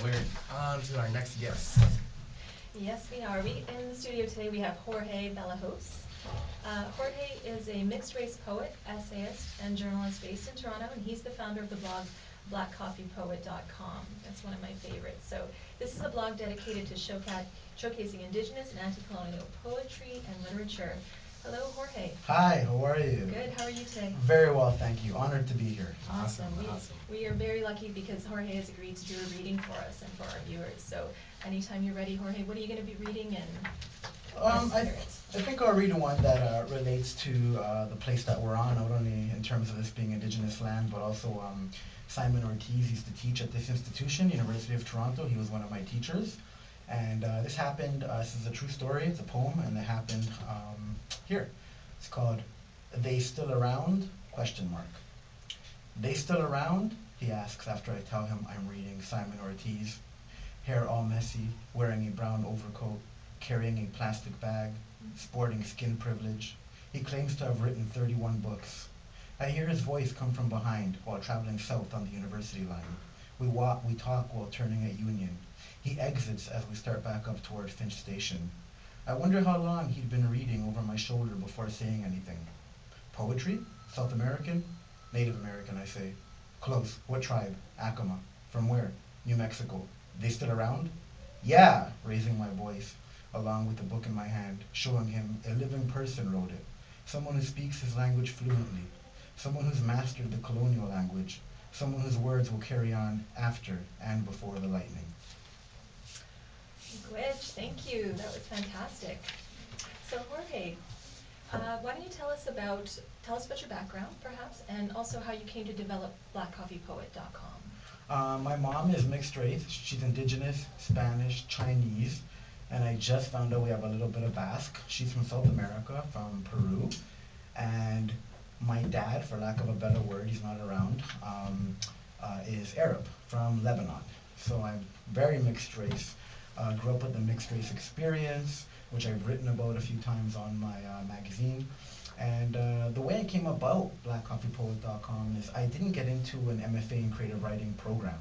We're on to our next guest. Yes, we are. In the studio today we have Jorge Bellajos. Jorge is a mixed-race poet, essayist, and journalist based in Toronto, and he's the founder of the blog blackcoffeepoet.com. That's one of my favorites. So this is a blog dedicated to showcasing Indigenous and anti-colonial poetry and literature. Hello, Jorge. Hi, how are you? Good. How are you today? Very well, thank you. Honored to be here. Awesome. Awesome. We are very lucky because Jorge has agreed to do a reading for us and for our viewers. So anytime you're ready, Jorge, what are you going to be reading I think I'll read one that relates to the place that we're on, not only in terms of this being Indigenous land, but also Simon Ortiz used to teach at this institution, University of Toronto. He was one of my teachers. And this happened, this is a true story, it's a poem, and it happened here. It's called They Still Around? Question mark. They still around? He asks after I tell him I'm reading Simon Ortiz. Hair all messy, wearing a brown overcoat, carrying a plastic bag, sporting skin privilege. He claims to have written 31 books. I hear his voice come from behind while traveling south on the university line. We walk, we talk while turning at Union. He exits as we start back up toward Finch Station. I wonder how long he'd been reading over my shoulder before saying anything. Poetry? South American? Native American, I say. Close. What tribe? Acoma. From where? New Mexico. They still around? Yeah, raising my voice, along with the book in my hand, showing him a living person wrote it. Someone who speaks his language fluently. Someone who's mastered the colonial language. Someone whose words will carry on after and before the lightning. Gwitch, thank you. That was fantastic. So Jorge, why don't you tell us about your background, perhaps, and also how you came to develop blackcoffeepoet.com. My mom is mixed race. She's Indigenous, Spanish, Chinese, and I just found out we have a little bit of Basque. She's from South America, from Peru, and my dad, for lack of a better word, he's not around, is Arab from Lebanon. So I'm very mixed race. Grew up with the mixed race experience, which I've written about a few times on my magazine. And the way I came about blackcoffeepoet.com is I didn't get into an MFA in creative writing program.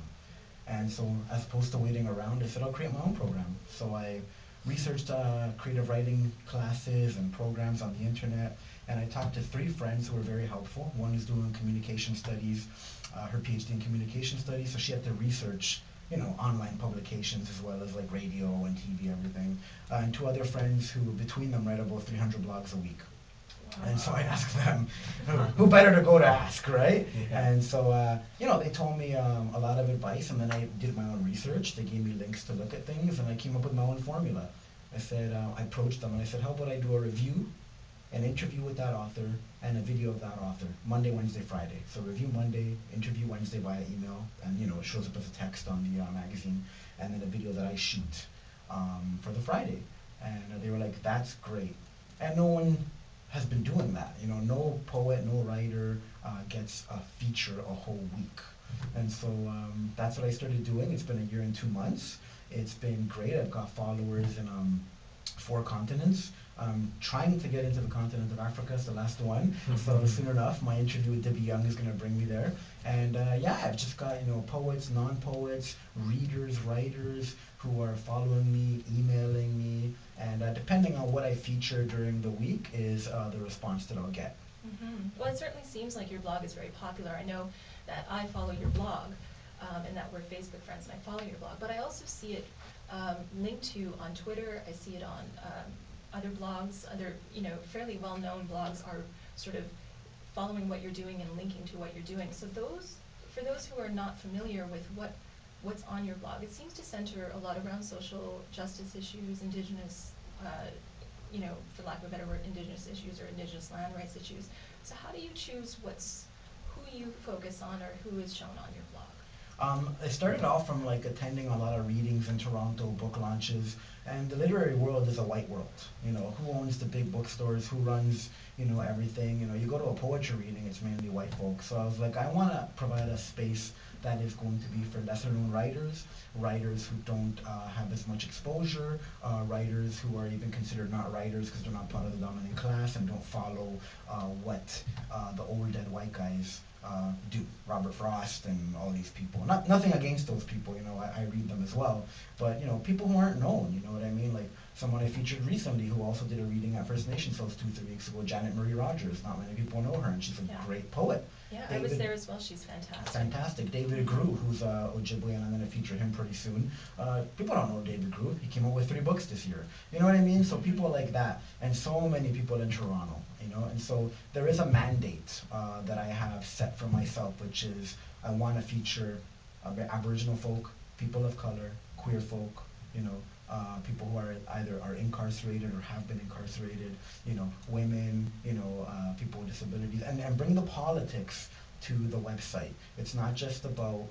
And so as opposed to waiting around, I said I'll create my own program. So I researched creative writing classes and programs on the internet, and I talked to three friends who were very helpful. One is doing communication studies, her PhD in communication studies, so she had to research, online publications as well as like radio and TV, everything. And two other friends who, between them, write about 300 blogs a week. Wow. And so I asked them, who better to go to ask, right? Yeah. And so, they told me a lot of advice, and then I did my own research. They gave me links to look at things, and I came up with my own formula. I said, I approached them, and I said, how about I do a review, an interview with that author, and a video of that author, Monday, Wednesday, Friday. So review Monday, interview Wednesday via email, and it shows up as a text on the magazine, and then a video that I shoot for the Friday. And they were like, that's great. And no one has been doing that. No poet, no writer gets a feature a whole week. And so that's what I started doing. It's been a year and 2 months. It's been great. I've got followers in 4 continents. I'm trying to get into the continent of Africa. It's the last one. So soon enough, my interview with Debbie Young is going to bring me there. And I've just got poets, non-poets, readers, writers who are following me, emailing me, and depending on what I feature during the week is the response that I'll get. Well, it certainly seems like your blog is very popular. I know that I follow your blog, and that we're Facebook friends, and I follow your blog. But I also see it linked to on Twitter. I see it on other blogs. Other, fairly well-known blogs are sort of following what you're doing and linking to what you're doing. So for those who are not familiar with what's on your blog, it seems to center a lot around social justice issues, Indigenous, for lack of a better word, Indigenous issues or Indigenous land rights issues. So how do you choose who you focus on or who is shown on your blog? I started off from attending a lot of readings in Toronto, book launches, and the literary world is a white world. Who owns the big bookstores, who runs, everything. You go to a poetry reading, it's mainly white folks. So I was like, I want to provide a space that is going to be for lesser known writers, writers who don't have as much exposure, writers who are even considered not writers because they're not part of the dominant class and don't follow what the old dead white guys do. Robert Frost and all these people. Nothing against those people, you know, I read them as well. But, you know, people who aren't known, you know what I mean? Like someone I featured recently who also did a reading at First Nations House 2-3 weeks ago, Janet Marie Rogers. Not many people know her, and she's a great poet. Yeah, David, I was there as well. She's fantastic. Fantastic. David Grew, who's Ojibwe, and I'm going to feature him pretty soon. People don't know David Grew. He came out with 3 books this year. You know what I mean? So people like that, and so many people in Toronto, you know. And so there is a mandate that I have set for myself, which is I want to feature Aboriginal folk, people of color, queer folk, you know, people who are either are incarcerated or have been incarcerated, you know, women, you know, people with disabilities, and bring the politics to the website. It's not just about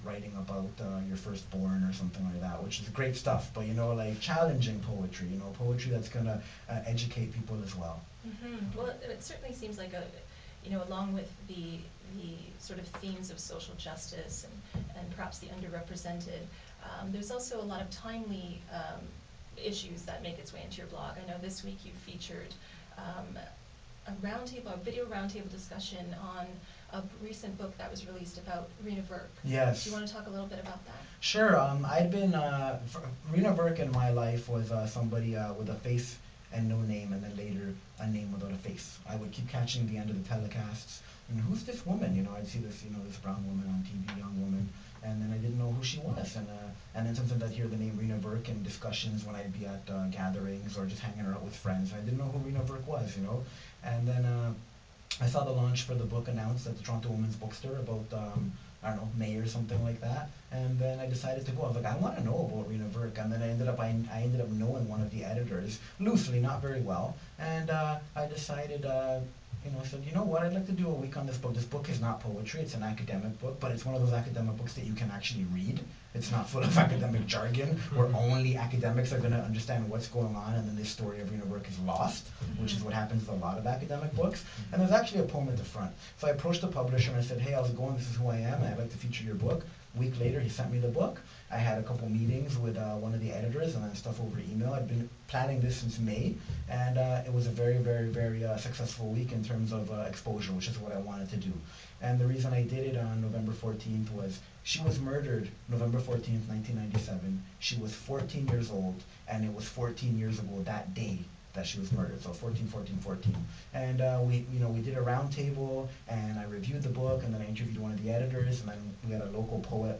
writing about your firstborn or something like that, which is great stuff, but you know, like challenging poetry, you know, poetry that's gonna educate people as well. Well, it certainly seems like you know, along with the sort of themes of social justice and perhaps the underrepresented, there's also a lot of timely issues that make its way into your blog. I know this week you featured a video roundtable discussion on a recent book that was released about Rena Virk. Yes. Do you want to talk a little bit about that? Sure. I'd been Rena Virk in my life was somebody with a face and no name, and then later a name without a face. I would keep catching the end of the telecasts, and who's this woman? You know, I'd see this, you know, this brown woman on TV, young woman, and then I didn't know who she was. And then sometimes I'd hear the name Rena Virk in discussions when I'd be at gatherings or just hanging out with friends. I didn't know who Rena Virk was, you know. And then I saw the launch for the book announced at the Toronto Women's Bookstore about, I don't know, May or something like that. And then I decided to go. I was like, I want to know about Rena Virk. And then I ended up knowing one of the editors, loosely, not very well. And I decided, you know, I said, you know what, I'd like to do a week on this book. This book is not poetry, it's an academic book, but it's one of those academic books that you can actually read. It's not full of academic jargon where only academics are going to understand what's going on, and then this story of Rena Virk is lost, which is what happens with a lot of academic books. And there's actually a poem at the front. So I approached the publisher and I said, hey, how's it going? This is who I am, and I'd like to feature your book. A week later, he sent me the book. I had a couple meetings with one of the editors and then stuff over email. I'd been planning this since May, and it was a very, very, very successful week in terms of exposure, which is what I wanted to do. And the reason I did it on November 14th was she was murdered November 14th, 1997. She was 14 years old, and it was 14 years ago that day that she was murdered. So 14, 14, 14. And we did a round table, and I reviewed the book, and then I interviewed one of the editors, and then we had a local poet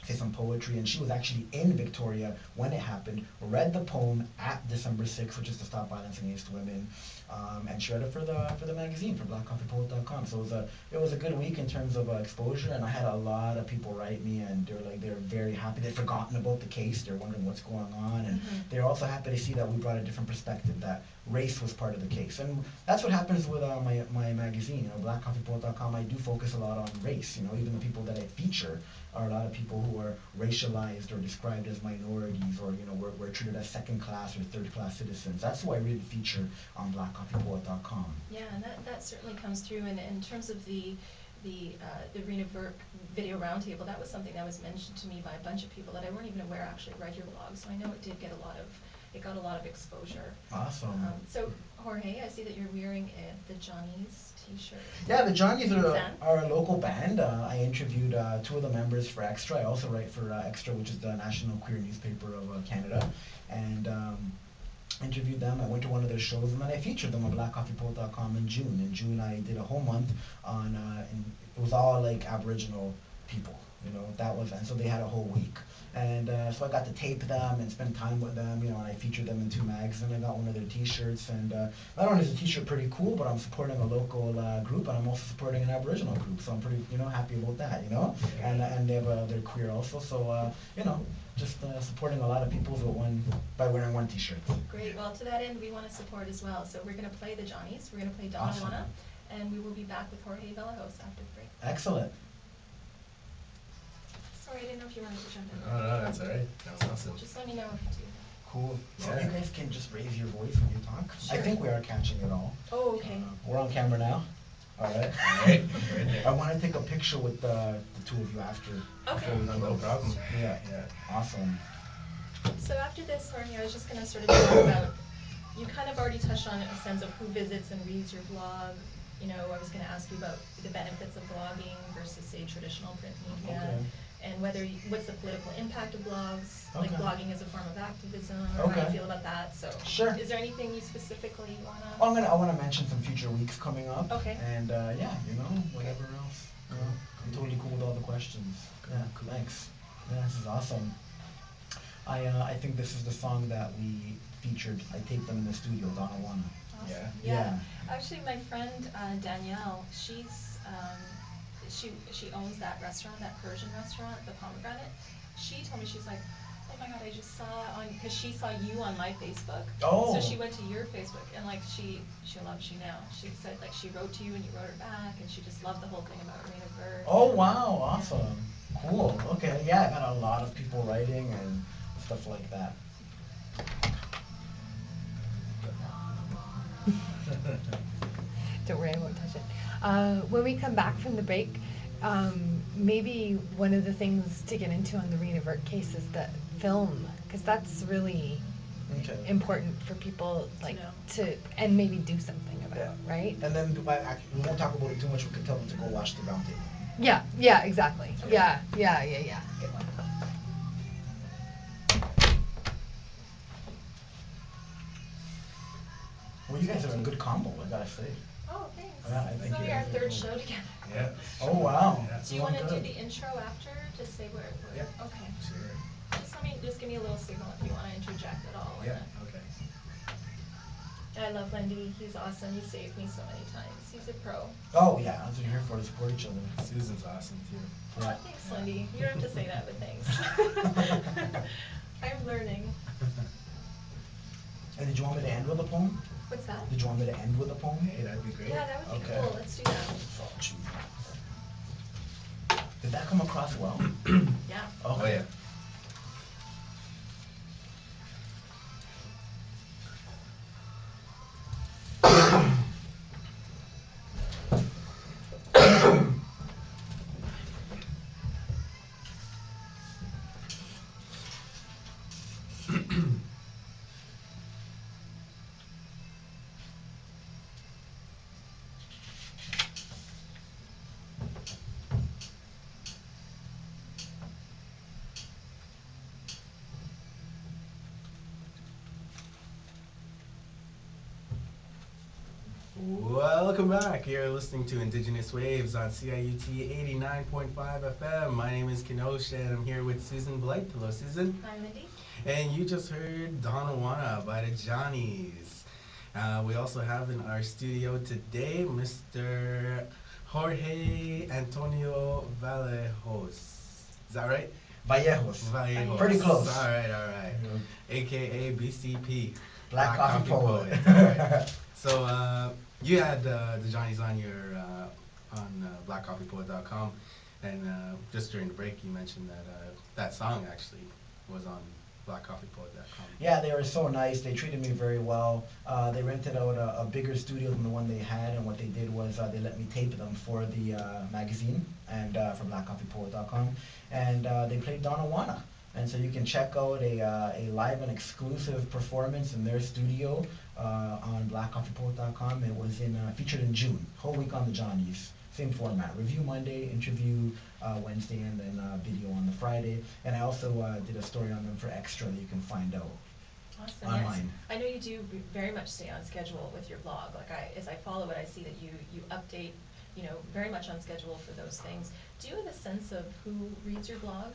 say some poetry, and she was actually in Victoria when it happened, read the poem at December 6th, which is to stop violence against women, and she read it for the magazine, for blackcoffeepoet.com. So it was a good week in terms of exposure, and I had a lot of people write me, and they're very happy. They'd forgotten about the case. They're wondering what's going on, and they're also happy to see that we brought a different perspective, that race was part of the case. And that's what happens with my magazine, blackcoffeepoet.com. I do focus a lot on race. Even the people that I feature are a lot of people who are racialized or described as minorities, or we're treated as second class or third class citizens. That's who I really feature on blackcoffeepoet.com. Yeah, and that certainly comes through. And in terms of the Rena Virk video roundtable, that was something that was mentioned to me by a bunch of people that I weren't even aware actually read your blog. So I know it got a lot of exposure. Awesome. So Jorge, I see that you're wearing the Johnny's t-shirt. Yeah, the Johnnies are a local band. I interviewed 2 of the members for Extra. I also write for Extra, which is the national queer newspaper of Canada, and interviewed them. I went to one of their shows, and then I featured them on blackcoffeepoet.com in June. In June, I did a whole month on, and it was all like Aboriginal people, and so they had a whole week. And so I got to tape them and spend time with them, and I featured them in 2 mags, and I got one of their t-shirts. And not only is the t-shirt pretty cool, but I'm supporting a local group, and I'm also supporting an Aboriginal group, so I'm pretty, happy about that, and they're queer also, so, just supporting a lot of people by wearing one t-shirt. Great. Well, to that end, we want to support as well. So we're going to play the Johnnies. We're going to play Donna Awesome. Wanna, and we will be back with Jorge Villajos after the break. Excellent. Sorry, I didn't know if you wanted to jump in. No, that's all right. That was awesome. Just let me know if you do. Cool. So Yeah. you guys can just raise your voice when you talk. Sure. I think we are catching it all. Oh, okay. We're on camera now. All right. All right. Right there. I want to take a picture with the 2 of you after. Okay. before we No close. problem. Yeah. Yeah. Awesome. So after this, Jorge, I was just going to sort of talk about, you kind of already touched on a sense of who visits and reads your blog, I was going to ask you about the benefits of blogging versus, say, traditional print media, Okay. and what's the political impact of blogs, like Okay. blogging as a form of activism, or how Okay. you feel about that. So, Sure. is there anything you specifically wanna? I want to mention some future weeks coming up. Okay. And yeah, whatever else. I'm totally cool with all the questions. Cool, Yeah, cool. thanks. Yeah, this is awesome. I think this is the song that we featured. I taped them in the studio, Donna Wanna. Awesome. Yeah. Yeah. Yeah. Actually, my friend Danielle, she owns that restaurant, that Persian restaurant, the Pomegranate. She told me, she's like, oh my God, I just saw on, because she saw you on my Facebook. So Oh. she went to your Facebook, and like she loves you now. She said like she wrote to you and you wrote her back, and she just loved the whole thing about Rena Vert. Oh wow, Yeah. awesome. Cool. Okay. Yeah, I got a lot of people writing and stuff like that. Don't worry, I won't touch it. When we come back from the break, maybe one of the things to get into on the Rena Vert case is the film, because that's really Okay. important for people like know. to and maybe do something about, Yeah. right? And then we won't talk about it too much. We can tell them to go watch the roundtable. Yeah, yeah, exactly. Okay. Yeah. Good one. Well, you guys are a good combo, I gotta say. Oh, thanks. Yeah, I This is think you only our guys are third cool. show together. Yeah. Oh wow. Yeah. Do you Doing want to do good. the intro after to say where? Yep. Okay. Sure. Just give me a little signal if you want to interject at all. Yeah. Okay. I love Wendy. He's awesome. He saved me so many times. He's a pro. Oh yeah, that's what you're here for, to support each other. Susan's awesome too. Oh, Yeah. thanks, Yeah. Lindy. You don't have to say that, but thanks. I'm learning. And did you want me to end with a poem? What's that? Did you want me to end with a poem? Hey, that'd be great. Yeah, that would be Okay. cool. Let's do that. Got you. Did that come across well? Yeah. Oh Okay. yeah. Welcome back. You're listening to Indigenous Waves on CIUT 89.5 FM. My name is Kenosha and I'm here with Susan Blight. Hello, Susan. Hi, Lindy. And you just heard Donawana by the Johnnies. We also have in our studio today Mr. Jorge Antonio Vallejos. Is that right? Vallejos. Vallejos. Pretty close. All right. AKA BCP. Black Coffee Poet. All right. So you had the Johnnies on your on blackcoffeepoet.com, and just during the break you mentioned that that song actually was on blackcoffeepoet.com. Yeah, they were so nice. They treated me very well. They rented out a bigger studio than the one they had, and what they did was they let me tape them for the magazine and for blackcoffeepoet.com, and they played Donna Wanna. And so you can check out a live and exclusive performance in their studio on blackcoffeepoet.com. It was featured in June, whole week on the Johnnies. Same format, review Monday, interview Wednesday, and then video on the Friday. And I also did a story on them for Extra that you can find out Awesome. online. Yes. I know you do very much stay on schedule with your blog. Like as I follow it, I see that you update, very much on schedule for those things. Do you have a sense of who reads your blog?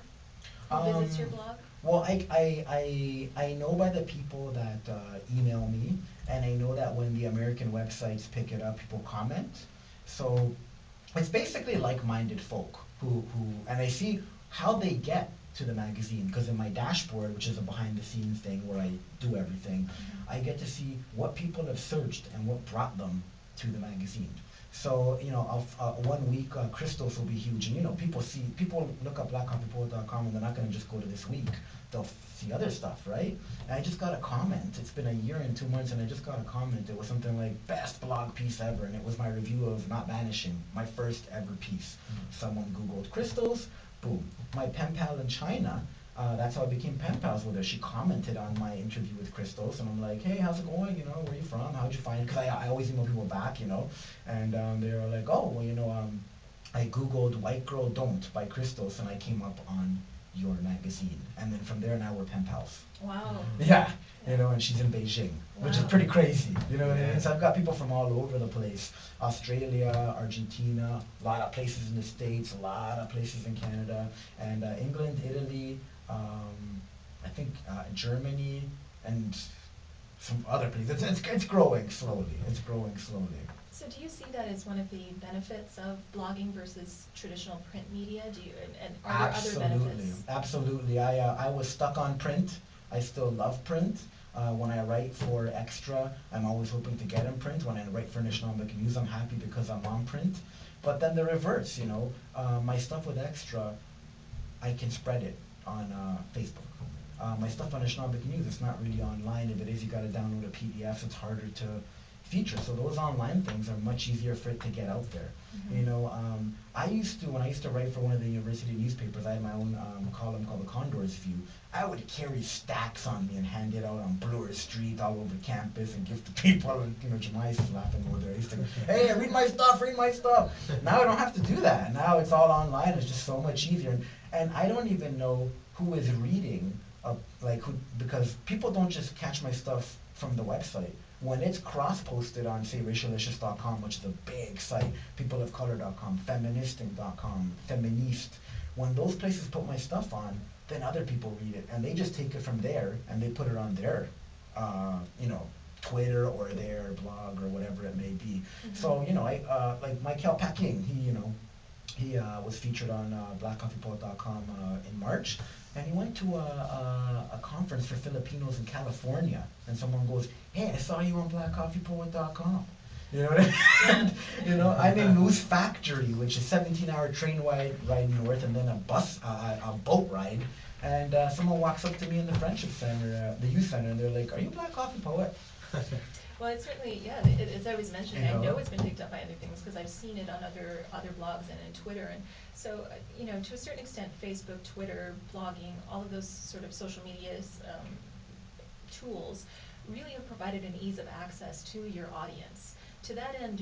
Who visits your blog? Well, I know by the people that email me, and I know that when the American websites pick it up, people comment. So it's basically like-minded folk and I see how they get to the magazine, because in my dashboard, which is a behind-the-scenes thing where I do everything, I get to see what people have searched and what brought them to the magazine. So, one week, crystals will be huge, and people look up blackcoffeepoet.com and they're not going to just go to this week. They'll see other stuff, right? And I just got a comment. It's been a year and 2 months, and I just got a comment. It was something like, best blog piece ever, and it was my review of Not Vanishing, my first ever piece. Someone Googled crystals, boom. My pen pal in China that's how I became pen pals with her. She commented on my interview with Christos, and I'm like, hey, how's it going? You know, where you from? How'd you find it? Because I always email people back, you know, and they were like, oh, well, you know, I Googled White Girl Don't by Christos, and I came up on your magazine. And then from there, now we're pen pals. Wow. Yeah, you know, and she's in Beijing, which is Wow. pretty crazy. You know what I Yeah. mean? So I've got people from all over the place. Australia, Argentina, a lot of places in the States, a lot of places in Canada, and England, Italy, I think Germany, and some other places. It's growing slowly. It's growing slowly. So do you see that as one of the benefits of blogging versus traditional print media? Do you, and are there other Absolutely, benefits? absolutely. I was stuck on print. I still love print. When I write for Extra, I'm always hoping to get in print. When I write for Anishinaabe News, I'm happy because I'm on print. But then the reverse, you know, my stuff with Extra, I can spread it on Facebook. My stuff on Anishinaabe News, it's not really online. If it is, you got to download a PDF. It's harder to feature. So those online things are much easier for it to get out there. You know, when I used to write for one of the university newspapers, I had my own column called The Condor's View. I would carry stacks on me and hand it out on Bloor Street all over campus and give to people. And, you know, Jemais is laughing over there. He's like, hey, read my stuff. Now I don't have to do that. Now it's all online. It's just so much easier. And I don't even know who is reading, because people don't just catch my stuff from the website. When it's cross-posted on, say, racialicious.com, which is a big site, peopleofcolor.com, feministing.com, feminist, when those places put my stuff on, then other people read it, and they just take it from there, and they put it on their, you know, Twitter or their blog or whatever it may be. So, you know, like Michael Packing, he was featured on blackcoffeepoet.com in March, and he went to a conference for Filipinos in California, and someone goes, hey, I saw you on blackcoffeepoet.com. You know what I mean? You know, I'm in Moose Factory, which is 17-hour train ride north, and then a boat ride. And someone walks up to me in the Friendship Center, the youth center, and they're like, "Are you Black Coffee Poet?" Well, it's certainly, yeah, as I was mentioning, You I know know? it's been picked up by other things because I've seen it on other blogs and in Twitter. And so, you know, to a certain extent, Facebook, Twitter, blogging, all of those sort of social medias, tools really have provided an ease of access to your audience. To that end,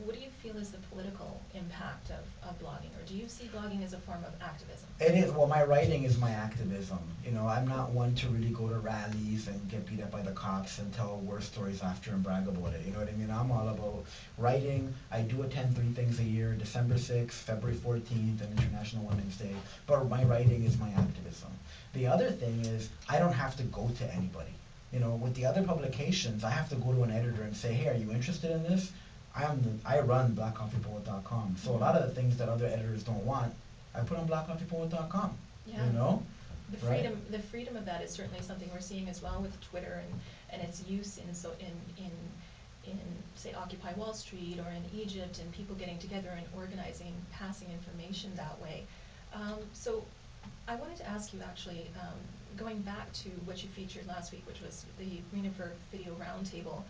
what do you feel is the political impact of blogging, or do you see blogging as a form of activism? It is. Well, my writing is my activism. You know, I'm not one to really go to rallies and get beat up by the cops and tell war stories after and brag about it. You know what I mean? I'm all about writing. I do attend 3 things a year: December 6th, February 14th, and International Women's Day. But my writing is my activism. The other thing is, I don't have to go to anybody. You know, with the other publications, I have to go to an editor and say, hey, are you interested in this? I run blackcoffeepoet.com. So a lot of the things that other editors don't want, I put on blackcoffeepoet.com. Yeah. You know? Right. The freedom of that is certainly something we're seeing as well with Twitter and its use in say Occupy Wall Street or in Egypt, and people getting together and organizing and passing information that way. So I wanted to ask you actually, going back to what you featured last week, which was the Greenberg Video Roundtable.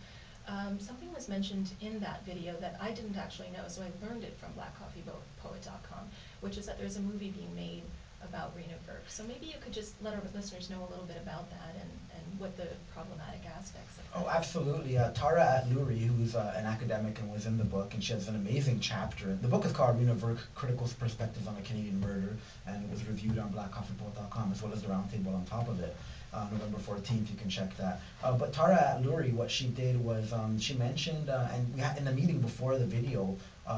Something was mentioned in that video that I didn't actually know, so I learned it from blackcoffeepoet.com, which is that there's a movie being made about Rena Burke. So maybe you could just let our listeners know a little bit about that and what the problematic aspects of that. Oh, absolutely. Tara Atluri, who's an academic and was in the book, and she has an amazing chapter. The book is called Rena Burke, Critical Perspectives on a Canadian Murder, and it was reviewed on blackcoffeepoet.com, as well as the roundtable on top of it. November 14th, you can check that. But Tara Atluri, what she did was she mentioned, and we had in the meeting before the video,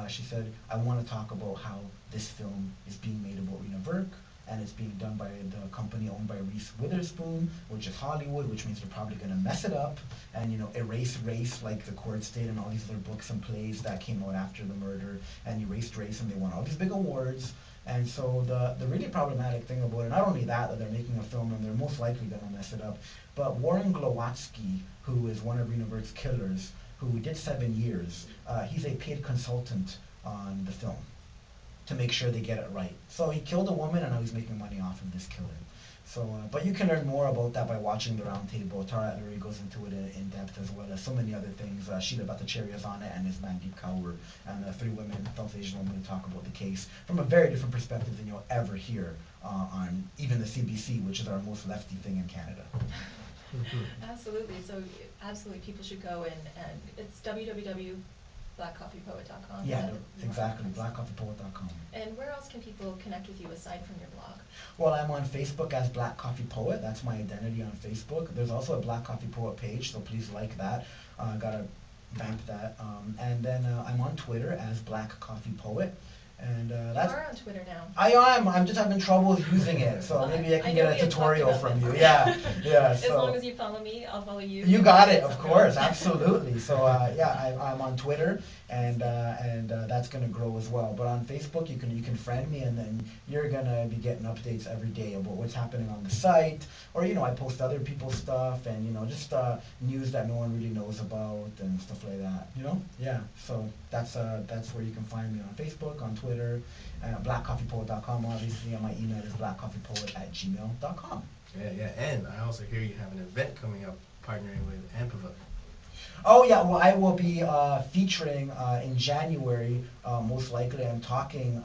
she said, I want to talk about how this film is being made about Rena Burke, and it's being done by the company owned by Reese Witherspoon, which is Hollywood, which means they're probably going to mess it up and, you know, erase race like the Courts did and all these other books and plays that came out after the murder, and erased race, and they won all these big awards. And so the really problematic thing about it, not only that they're making a film and they're most likely going to mess it up, but Warren Glowatsky, who is one of Rena Burke's killers, who did 7 years, he's a paid consultant on the film to make sure they get it right. So he killed a woman, and now he's making money off of this killing. So, but you can learn more about that by watching the roundtable. Tara Ellery goes into it in depth, as well as so many other things. Sheila Bhattacharya is on it, and his Mandeep Kaur, and three women, South Asian women, who talk about the case from a very different perspective than you'll ever hear on even the CBC, which is our most lefty thing in Canada. Absolutely. So absolutely, people should go and it's www.blackcoffeepoet.com. Yeah, exactly. Blackcoffeepoet.com. And where else can people connect with you aside from your blog? Well, I'm on Facebook as Black Coffee Poet. That's my identity on Facebook. There's also a Black Coffee Poet page, so please like that. Gotta vamp that. And then I'm on Twitter as Black Coffee Poet. And that's. You are on Twitter now. I am. I'm just having trouble using it, so maybe I can get a tutorial from you. Yeah, yeah. As long as you follow me, I'll follow you. You got it, of course, absolutely. So yeah, I'm on Twitter, and that's gonna grow as well. But on Facebook, you can friend me, and then you're gonna be getting updates every day about what's happening on the site, or I post other people's stuff, and just news that no one really knows about and stuff like that. Yeah. So that's where you can find me on Facebook, on Twitter, blackcoffeepoet.com. Obviously, and my email is blackcoffeepoet@gmail.com. Yeah, and I also hear you have an event coming up partnering with Ampava. Oh yeah, well I will be featuring in January. Most likely, I'm talking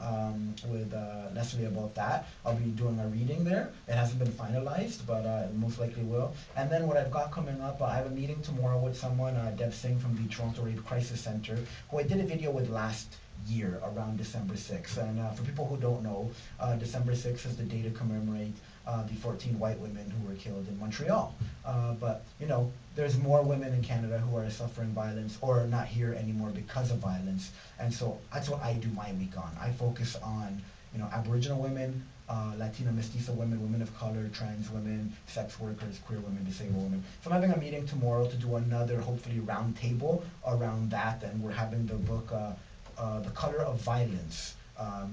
with Leslie about that. I'll be doing a reading there. It hasn't been finalized, but most likely will. And then what I've got coming up, I have a meeting tomorrow with someone, Deb Singh from the Toronto Rape Crisis Center, who I did a video with last year around December 6th. And for people who don't know, December 6th is the day to commemorate the 14 white women who were killed in Montreal. But there's more women in Canada who are suffering violence or not here anymore because of violence. And so that's what I do my week on. I focus on Aboriginal women, Latino mestizo women, women of color, trans women, sex workers, queer women, disabled women. So I'm having a meeting tomorrow to do another, hopefully, round table around that, and we're having the book The Color of Violence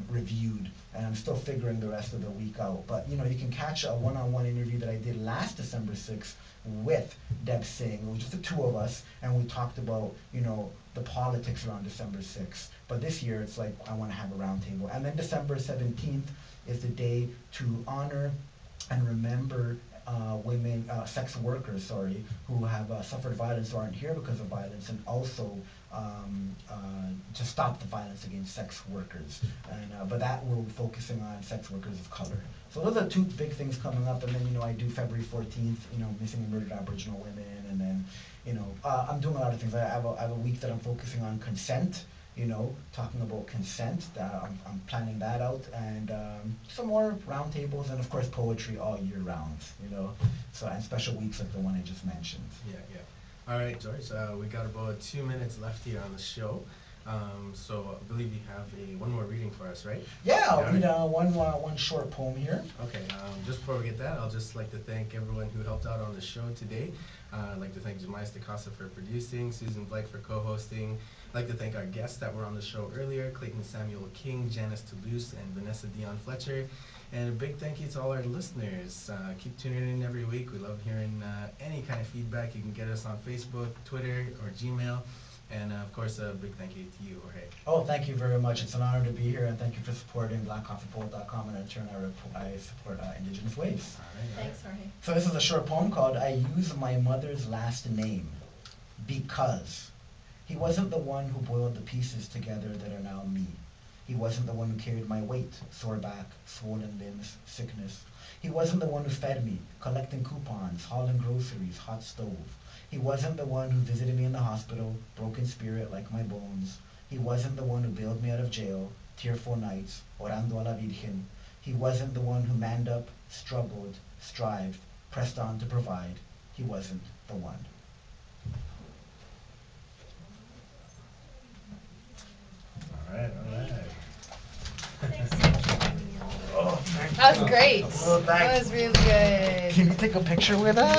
reviewed, and I'm still figuring the rest of the week out. But you can catch a one-on-one interview that I did last December 6th with Deb Singh. It was just the two of us, and we talked about the politics around December 6th. But this year it's like I want to have a roundtable. And then December 17th is the day to honor and remember women, sex workers, who have suffered violence or aren't here because of violence, and also to stop the violence against sex workers. And but that we're focusing on sex workers of color. So those are two big things coming up. And then I do February 14th, missing and murdered Aboriginal women, and then I'm doing a lot of things. I have a week that I'm focusing on consent. Talking about consent. I'm planning that out, and some more roundtables, and of course poetry all year round. So and special weeks like the one I just mentioned. Yeah. All right, George. We got about 2 minutes left here on the show. So I believe you have one more reading for us, right? Yeah, I'll read one short poem here. Okay. Just before we get that, I'll just like to thank everyone who helped out on the show today. I'd like to thank Jemai Stacasa for producing, Susan Blake for co-hosting. I'd like to thank our guests that were on the show earlier, Clayton Samuel King, Janice Toulouse, and Vanessa Dion Fletcher. And a big thank you to all our listeners. Keep tuning in every week. We love hearing any kind of feedback. You can get us on Facebook, Twitter, or Gmail. And of course, a big thank you to you, Jorge. Oh, thank you very much. It's an honor to be here, and thank you for supporting blackcoffeepoet.com, and in turn I support Indigenous Waves. All right. Thanks, Jorge. So this is a short poem called I Use My Mother's Last Name Because. He wasn't the one who boiled the pieces together that are now me. He wasn't the one who carried my weight, sore back, swollen limbs, sickness. He wasn't the one who fed me, collecting coupons, hauling groceries, hot stove. He wasn't the one who visited me in the hospital, broken spirit like my bones. He wasn't the one who bailed me out of jail, tearful nights, orando a la Virgen. He wasn't the one who manned up, struggled, strived, pressed on to provide. He wasn't the one. All right. Thanks so much. Oh, thank you. That was great. Well, That was really good. Can you take a picture with us?